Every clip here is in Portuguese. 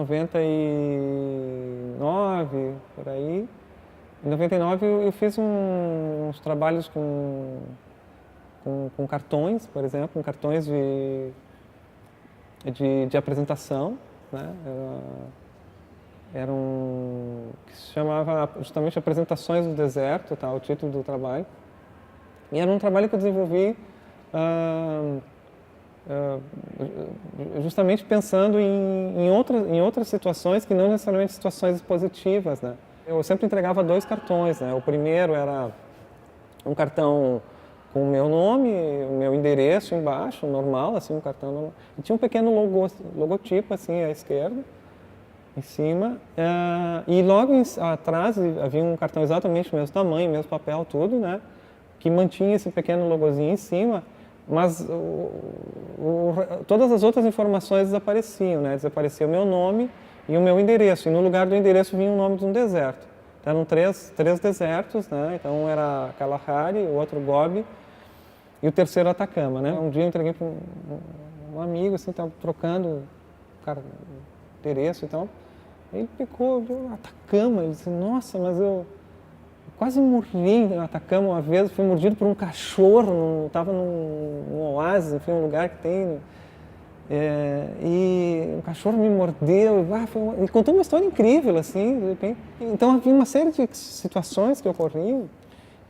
99, por aí. Em 99 eu fiz uns trabalhos com cartões, por exemplo, cartões de apresentação, né? Era que se chamava justamente Apresentações do Deserto, tá? O título do trabalho. E era um trabalho que eu desenvolvi justamente pensando em outras situações que não necessariamente situações expositivas, né? Eu sempre entregava 2 cartões, né? O primeiro era um cartão com o meu nome, o meu endereço embaixo, normal, assim, um cartão normal. E tinha um pequeno logotipo, assim, à esquerda, em cima. E logo atrás havia um cartão exatamente do mesmo tamanho, mesmo papel, tudo, né? Que mantinha esse pequeno logozinho em cima, mas todas as outras informações desapareciam, né? Desaparecia o meu nome e o meu endereço, e no lugar do endereço vinha o nome de um deserto. Então, eram três desertos, né? Então era Kalahari, o outro Gobi e o terceiro Atacama, né? Um dia eu entreguei para um amigo, assim, estava trocando o endereço e tal. Ele pegou, viu, Atacama, ele disse, nossa, mas eu quase morri no Atacama uma vez, fui mordido por um cachorro, estava num oásis, enfim, um lugar que tem. E o cachorro me mordeu, e contou uma história incrível, assim, de repente. Então havia uma série de situações que ocorriam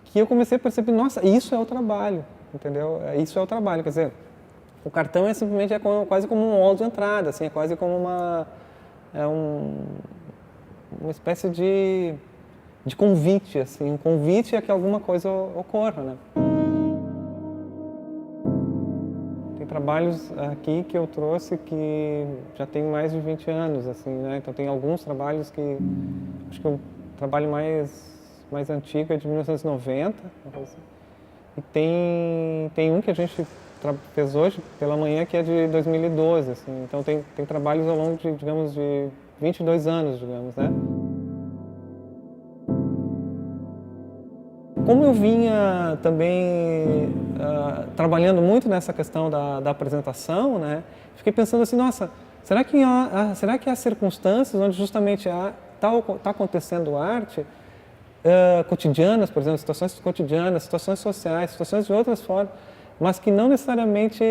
que eu comecei a perceber, nossa, isso é o trabalho, entendeu? Isso é o trabalho, quer dizer, o cartão simplesmente quase como um hall de entrada, assim, é quase como uma espécie de convite, assim, um convite a que alguma coisa ocorra, né? Tem trabalhos aqui que eu trouxe que já tem mais de 20 anos, assim, né? Então tem alguns trabalhos que acho que o trabalho mais antigo é de 1990, e tem um que a gente fez hoje pela manhã que é de 2012, assim. Então tem trabalhos ao longo de, digamos, de 22 anos, digamos, né? Como eu vinha também trabalhando muito nessa questão da apresentação, né, fiquei pensando assim, nossa, será que há circunstâncias onde justamente está acontecendo arte cotidianas, por exemplo, situações cotidianas, situações sociais, situações de outras formas, mas que não necessariamente,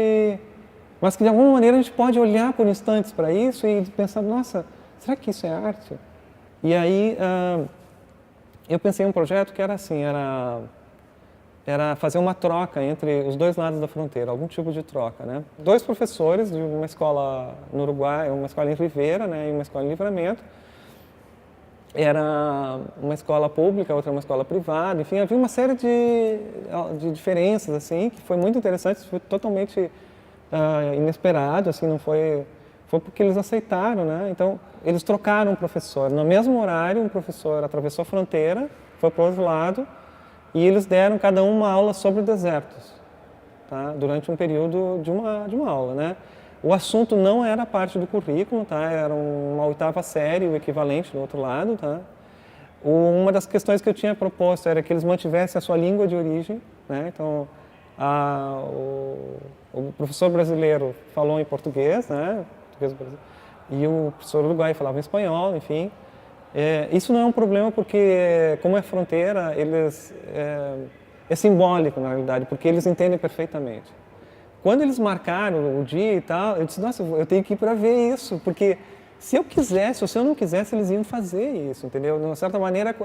mas que de alguma maneira a gente pode olhar por instantes para isso e pensar, nossa, será que isso é arte? E aí eu pensei em um projeto que era assim, era fazer uma troca entre os dois lados da fronteira, algum tipo de troca, né? 2 professores de uma escola no Uruguai, uma escola em Rivera, né, e uma escola em Livramento. Era uma escola pública, outra uma escola privada, enfim, havia uma série de diferenças, assim, que foi muito interessante, foi totalmente inesperado, assim, não foi porque eles aceitaram, né? Então, eles trocaram um professor. No mesmo horário, um professor atravessou a fronteira, foi para o outro lado, e eles deram cada um uma aula sobre desertos, tá? Durante um período de uma aula, né? O assunto não era parte do currículo, tá? Era uma 8ª série, o equivalente do outro lado, tá? Uma das questões que eu tinha proposto era que eles mantivessem a sua língua de origem, né? Então, o professor brasileiro falou em português, né? E o professor uruguaio falava em espanhol, enfim. Isso não é um problema porque, como é fronteira, é simbólico, na realidade, porque eles entendem perfeitamente. Quando eles marcaram o dia e tal, eu disse, nossa, eu tenho que ir para ver isso, porque se eu quisesse ou se eu não quisesse, eles iam fazer isso, entendeu? De uma certa maneira,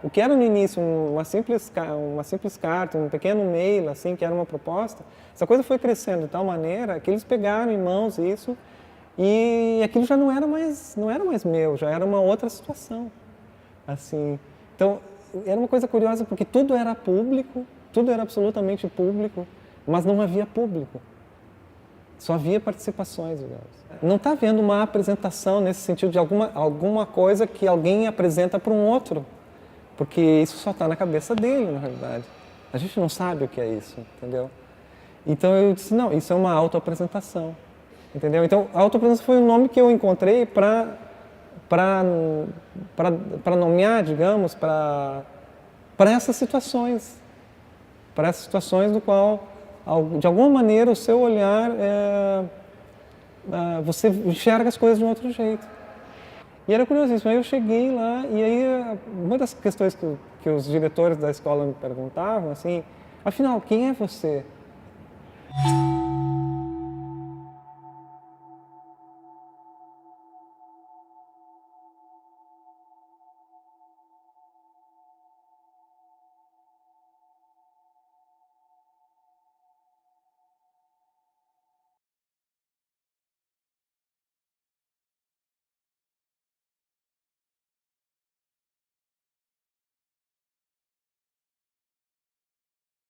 o que era no início uma simples carta, um pequeno mail, assim, que era uma proposta, essa coisa foi crescendo de tal maneira que eles pegaram em mãos isso e aquilo já não era mais meu, já era uma outra situação, assim. Então, era uma coisa curiosa porque tudo era público, tudo era absolutamente público, mas não havia público. Só havia participações, digamos. Não está havendo uma apresentação nesse sentido de alguma coisa que alguém apresenta para um outro, porque isso só está na cabeça dele, na realidade. A gente não sabe o que é isso, entendeu? Então eu disse, não, isso é uma autoapresentação, entendeu? Então, a autoapresentação foi o nome que eu encontrei para nomear, digamos, para essas situações do qual de alguma maneira o seu olhar você enxerga as coisas de um outro jeito, E era curiosíssimo. Aí eu cheguei lá e aí uma das questões que os diretores da escola me perguntavam, assim, afinal, quem é você?